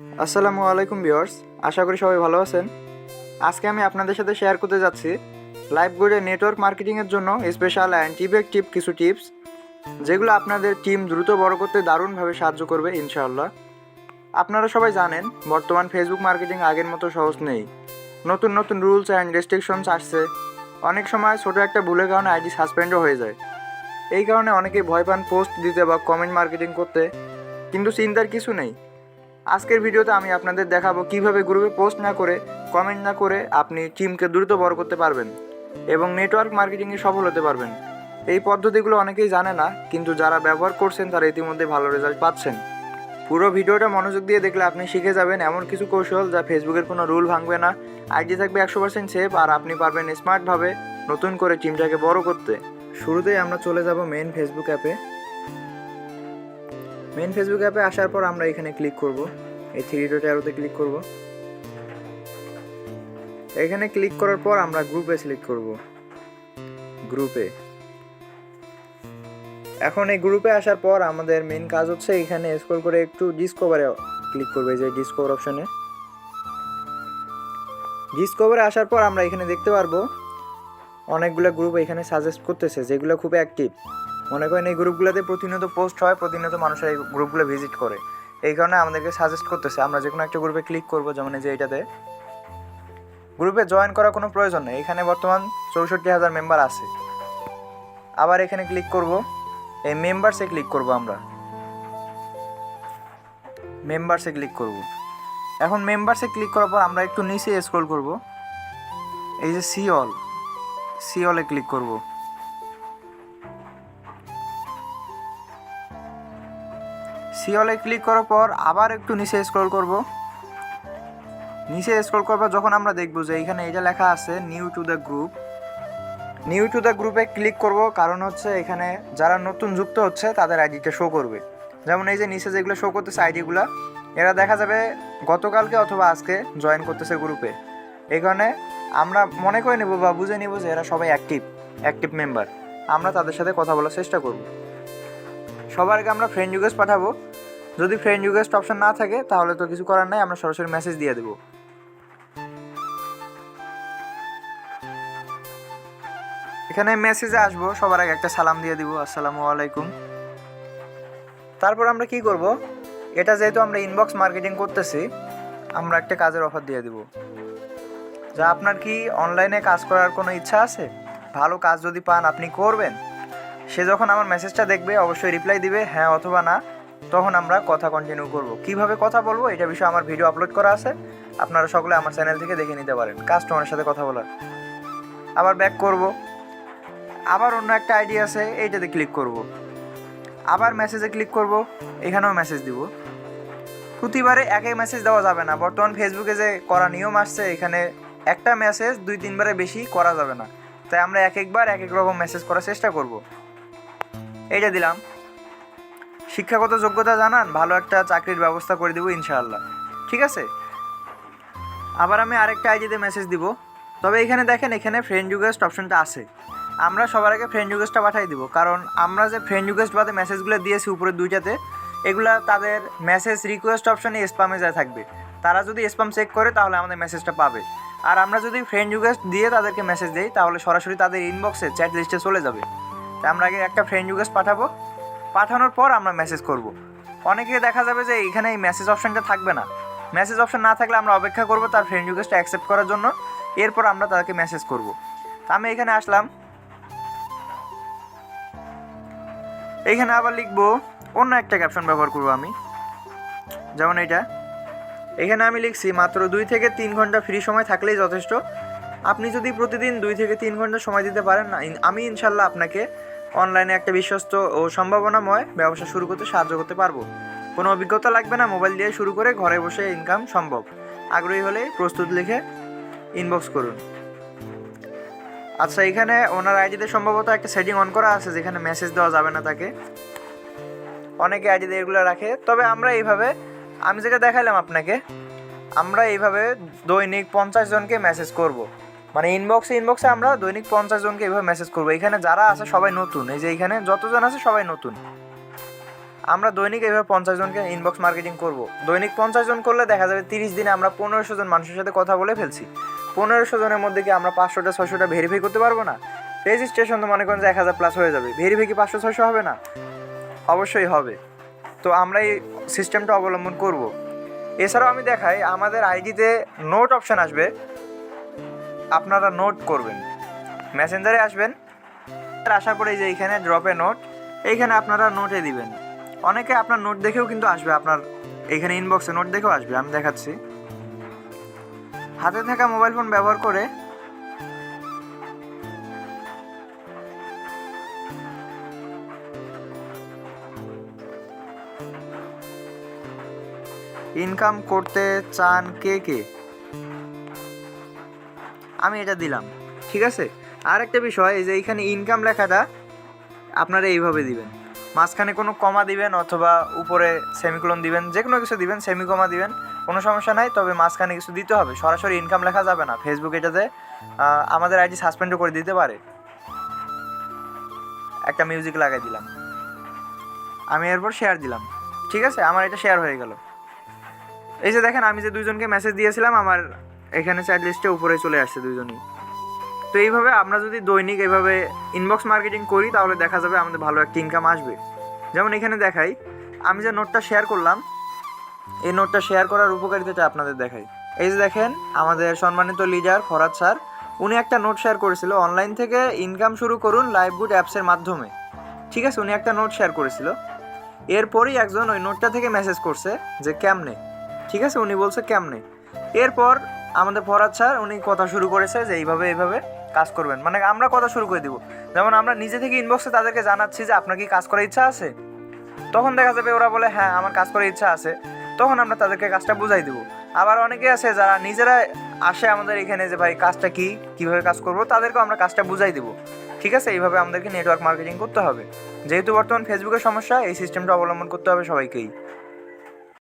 আসসালামু আলাইকুম ভিউয়ার্স, আশা করি সবাই ভালো আছেন। আজকে আমি আপনাদের সাথে শেয়ার করতে যাচ্ছি লাইভগুডে নেটওয়ার্ক মার্কেটিংয়ের জন্য স্পেশাল অ্যান্ড ইফেক্টিভ কিছু টিপস, যেগুলো আপনাদের টিম দ্রুত বড় করতে দারুণভাবে সাহায্য করবে ইনশাআল্লাহ। আপনারা সবাই জানেন বর্তমান ফেসবুক মার্কেটিং আগের মতো সহজ নেই। নতুন নতুন রুলস অ্যান্ড রেস্ট্রিকশনস আসছে। অনেক সময় ছোটো একটা ভুলের কারণে আইডি সাসপেন্ডও হয়ে যায়। এই কারণে অনেকেই ভয় পান পোস্ট দিতে বা কমেন্ট মার্কেটিং করতে, কিন্তু চিন্তার কিছু নেই। আজকের ভিডিওতে আমি আপনাদের দেখাবো কিভাবে গ্রুপে পোস্ট না করে, কমেন্ট না করে আপনি টিমকে দ্রুত বড় করতে পারবেন এবং নেটওয়ার্ক মার্কেটিংয়ে সফল হতে পারবেন। এই পদ্ধতিগুলো অনেকেই জানে না, কিন্তু যারা ব্যবহার করছেন তারা ইতিমধ্যে ভালো রেজাল্ট পাচ্ছেন। পুরো ভিডিওটা মনোযোগ দিয়ে দেখলে আপনি শিখে যাবেন এমন কিছু কৌশল যা ফেসবুকের কোনো রুল ভাঙবে না, আইডি থাকবে 100% সেফ, আর আপনি পারবেন স্মার্টভাবে নতুন করে টিমটাকে বড় করতে। শুরুতেই আমরা চলে যাব মেইন ফেসবুক অ্যাপে। মেইন ফেসবুক অ্যাপে আসার পর আমরা এখানে ক্লিক করব, এই থ্রি ডট অ্যারোতে ক্লিক করব। এখানে ক্লিক করার পর আমরা গ্রুপে সিলেক্ট করব, গ্রুপে। এখন এই গ্রুপে আসার পর আমাদের মেইন কাজ হচ্ছে এখানে স্ক্রল করে একটু ডিসকভারে ক্লিক করবে, যে ডিসকভার অপশনে। ডিসকভারে আসার পর আমরা এখানে দেখতে পারবো অনেকগুলো গ্রুপ এখানে সাজেস্ট করতেছে, যেগুলো খুব অ্যাক্টিভ। মনে করেন এই গ্রুপগুলোতে প্রতিনিয়ত পোস্ট হয়, প্রতিনিয়ত মানুষের এই গ্রুপগুলো ভিজিট করে, এই কারণে আমাদেরকে সাজেস্ট করতেছে। আমরা যে কোনো একটা গ্রুপে ক্লিক করব, যেমন এই যে এইটাতে। গ্রুপে জয়েন করার কোনো প্রয়োজন নেই, এখানে বর্তমান 64,000 মেম্বার আছে। আবার এখানে ক্লিক করব, এই মেম্বারসে ক্লিক করব। আমরা মেম্বারসে ক্লিক করব। এখন মেম্বারসে ক্লিক করার পর আমরা একটু নিচে স্ক্রল করব, এই যে সি অলে ক্লিক করব। সি অলে ক্লিক করার পর আবার একটু নিচে স্ক্রল করব। নিচে স্ক্রল করার পর যখন আমরা দেখব যে এখানে এটা লেখা আছে new to the group, new to the গ্রুপে ক্লিক করব। কারণ হচ্ছে এখানে যারা নতুন যুক্ত হচ্ছে তাদের আইডিটা শো করবে। যেমন এই যে নিচে যেগুলো শো করতেছে আইডিগুলো, এরা দেখা যাবে গতকালকে অথবা আজকে জয়েন করতেছে গ্রুপে। এই কারণে আমরা মনে করে নেব বা বুঝে নেব যে এরা সবাই অ্যাক্টিভ মেম্বার। আমরা তাদের সাথে কথা বলার চেষ্টা করব। সবার আগে আমরা ফ্রেন্ড রিকোয়েস্ট পাঠাবো। যদি ফ্রেন্ড রিকোয়েস্ট অপশন না থাকে তাহলে তো কিছু করার নাই, আমরা সরাসরি মেসেজ দিয়ে দেবো। এখানে মেসেজে আসবো, সবার আগে একটা সালাম দিয়ে দিব, আসসালামু আলাইকুম। তারপর আমরা কি করব, এটা যেহেতু আমরা ইনবক্স মার্কেটিং করতেছি, আমরা একটা কাজের অফার দিয়ে দিব। যা আপনার কি অনলাইনে কাজ করার কোনো ইচ্ছা আছে? ভালো কাজ যদি পান আপনি করবেন। সে যখন আমার মেসেজটা দেখবে অবশ্যই রিপ্লাই দিবে হ্যাঁ অথবা না, তখন আমরা কথা কন্টিনিউ করব। কিভাবে কথা বলবো এটা বিষয়ে আমার ভিডিও আপলোড করা আছে, আপনারা সকলে আমার চ্যানেল থেকে দেখে নিতে পারেন কাস্টমারের সাথে কথা বলার। আবার ব্যাক করব, আবার অন্য একটা আইডি আছে এইটাতে ক্লিক করব, আবার মেসেজে ক্লিক করব, এখানেও মেসেজ দিব। প্রতিবারে একই মেসেজ দেওয়া যাবে না, বর্তমান ফেসবুকে যে করা নিয়ম আসছে, এখানে একটা মেসেজ 2-3বারে বেশি করা যাবে না, তাই আমরা একবার এক এক রকম মেসেজ করার চেষ্টা করব। এইটা দিলাম, শিক্ষাগত যোগ্যতা জানান, ভালো একটা চাকরির ব্যবস্থা করে দেবো ইনশাআল্লাহ, ঠিক আছে। আবার আমি আরেকটা আইডিতে মেসেজ দিব, তবে এখানে দেখেন এখানে ফ্রেন্ড রিকোয়েস্ট অপশনটা আছে। আমরা সবার আগে ফ্রেন্ড রিকোয়েস্টটা পাঠিয়ে দিব, কারণ আমরা যে ফ্রেন্ড রিকোয়েস্ট বাদে মেসেজগুলো দিয়েছি উপরে দুইটাতে, এগুলা তাদের মেসেজ রিকোয়েস্ট অপশনে স্প্যামে যায় থাকবে। তারা যদি স্প্যাম চেক করে তাহলে আমাদের মেসেজটা পাবে। আর আমরা যদি ফ্রেন্ড রিকোয়েস্ট দিয়ে তাদেরকে মেসেজ দিই তাহলে সরাসরি তাদের ইনবক্সে চ্যাট লিস্টে চলে যাবে। তাই আমরা আগে একটা ফ্রেন্ড রিকোয়েস্ট পাঠাবো, পাঠানোর পর আমরা মেসেজ করব। অনেকে দেখা যাবে যে এখানে এই মেসেজ অপশনটা থাকবে না। মেসেজ অপশন না থাকলে আমরা অপেক্ষা করব তার ফ্রেন্ড রিকোয়েস্টটা অ্যাকসেপ্ট করার জন্য, এরপর আমরা তাদেরকে মেসেজ করব। তা আমি এখানে আসলাম, এইখানে আবার লিখবো, অন্য একটা ক্যাপশন ব্যবহার করবো আমি, যেমন এইটা। এখানে আমি লিখছি মাত্র 2 থেকে 3 ঘন্টা ফ্রি সময় থাকলেই যথেষ্ট। আপনি যদি প্রতিদিন 2 থেকে 3 ঘন্টা সময় দিতে পারেন না, আমি ইনশাল্লাহ আপনাকে অনলাইনে একটা বিশ্বস্ত ও সম্ভাবনাময় ব্যবসা শুরু করতে সাহায্য করতে পারবো। কোনো অভিজ্ঞতা লাগবে না, মোবাইল দিয়ে শুরু করে ঘরে বসে ইনকাম সম্ভব। আগ্রহী হলে প্রস্তুত লিখে ইনবক্স করুন। আচ্ছা, এখানে ওনার আইডিতে সম্ভবত একটা সেটিং অন করা আছে যেখানে মেসেজ দেওয়া যাবে না তাকে, অনেকে আইডিতে এগুলো রাখে। তবে আমরা এইভাবে, আমি যেটা দেখাইলাম আপনাকে, আমরা এইভাবে দৈনিক 50 জনকে মেসেজ করব। মানে ইনবক্সে আমরা দৈনিক 50 জনকে এইভাবে মেসেজ করব। এখানে যারা আছে সবাই নতুন, এই যে এখানে যতজন আছে সবাই নতুন। আমরা দৈনিক এইভাবে 50 জনকে ইনবক্স মার্কেটিং করব। দৈনিক 50 জন করলে দেখা যাবে 30 দিনে আমরা 1500 জন মানুষের সাথে কথা বলে ফেলছি। 1500 জনের মধ্যে কি আমরা 500টা 600টা ভেরিফাই করতে পারবো না? রেজিস্ট্রেশন তো মনে করেন যে 1000 প্লাস হয়ে যাবে, ভেরিফাই কি 500 600 হবে না? অবশ্যই হবে। তো আমরা এই সিস্টেমটা অবলম্বন করব। এছাড়াও আমি দেখাই, আমাদের আইডিতে নোট অপশান আসবে, আপনারা নোট করবেন, মেসেঞ্জারে আসবেন, আসার পরে এই যে এইখানে ড্রপে নোট, এইখানে আপনারা নোটে দিবেন। অনেকে আপনার নোট দেখেও কিন্তু আসবে, আপনার এইখানে ইনবক্সে নোট দেখেও আসবে। আমি দেখাচ্ছি, হাতে থাকা মোবাইল ফোন ব্যবহার করে ইনকাম করতে চান কে কে, আমি এটা দিলাম। ঠিক আছে, আর একটা বিষয়, এই যে এইখানে ইনকাম লেখাটা আপনারা এইভাবে দিবেন, মাঝখানে কোনো কমা দিবেন অথবা উপরে সেমিকোলন দিবেন, যে কোনো কিছু দিবেন, সেমিকমা দিবেন, কোনো সমস্যা নাই। তবে মাঝখানে কিছু দিতে হবে, সরাসরি ইনকাম লেখা যাবে না। ফেসবুক এটাতে আমাদের আইডি সাসপেন্ডও করে দিতে পারে। একটা মিউজিক লাগাই দিলাম, আমি এরপর শেয়ার দিলাম। ঠিক আছে, আমার এটা শেয়ার হয়ে গেল। এই যে দেখেন, আমি যে দুইজনকে মেসেজ দিয়েছিলাম, আমার এখানে চ্যাট লিস্টে উপরে চলে আসছে দুইজনই। তো এইভাবে আমরা যদি দৈনিক এইভাবে ইনবক্স মার্কেটিং করি, তাহলে দেখা যাবে আমাদের ভালো একটা ইনকাম আসবে। যেমন এখানে দেখাই, আমি যে নোটটা শেয়ার করলাম, এই নোটটা শেয়ার করার উপকারিতাটা আপনাদের দেখাই। এই যে দেখেন, আমাদের সম্মানিত লিডার ফরাদ স্যার, উনি একটা নোট শেয়ার করেছিল, অনলাইন থেকে ইনকাম শুরু করুন লাইভগুড অ্যাপসের মাধ্যমে। ঠিক আছে, উনি একটা নোট শেয়ার করেছিল, এরপরই একজন ওই নোটটা থেকে মেসেজ করছে যে কেমনে। ঠিক আছে, উনি বলছে কেমনে। এরপর আমাদের ফরাদ স্যার উনি কথা শুরু করেছে যে এইভাবে এইভাবে কাজ করবেন, মানে আমরা কথা শুরু করে দিব। যেমন আমরা নিজে থেকে ইনবক্সে তাদেরকে জানাচ্ছি যে আপনার কি কাজ করার ইচ্ছা আছে, তখন দেখা যাবে ওরা বলে হ্যাঁ আমার কাজ করার ইচ্ছা আছে, তখন আমরা তাদেরকে কাজটা বুঝাই দেবো। আবার অনেকে আছে যারা নিজেরা আসে আমাদের এখানে যে ভাই কাজটা কি, কীভাবে কাজ করবো, তাদেরকেও আমরা কাজটা বুঝাই দেবো। ঠিক আছে, এইভাবে আমাদেরকে নেটওয়ার্ক মার্কেটিং করতে হবে। যেহেতু বর্তমান ফেসবুকের সমস্যা, এই সিস্টেমটা অবলম্বন করতে হবে সবাইকেই।